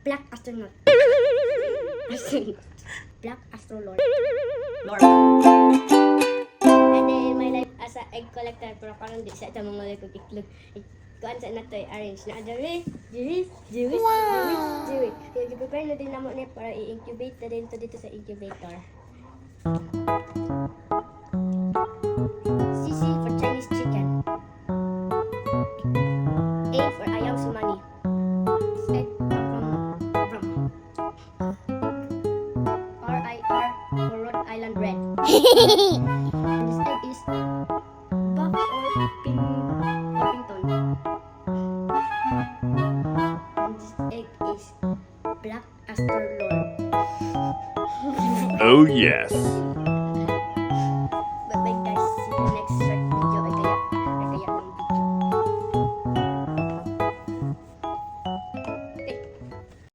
Black astronaut. Black astrolord. Lord. And then my life as a egg collector, pero karon di sa ita mga life kog iklog. Kuan sa na to arrange na diri. Kaya prepare na din namo ni para i-incubate na din to dito sa incubator. CC for Chinese chicken. A for ayaw si money. This egg from RIR for Rhode Island red. And this egg is buff or Orpington. And this egg is black astrolord. Oh yes.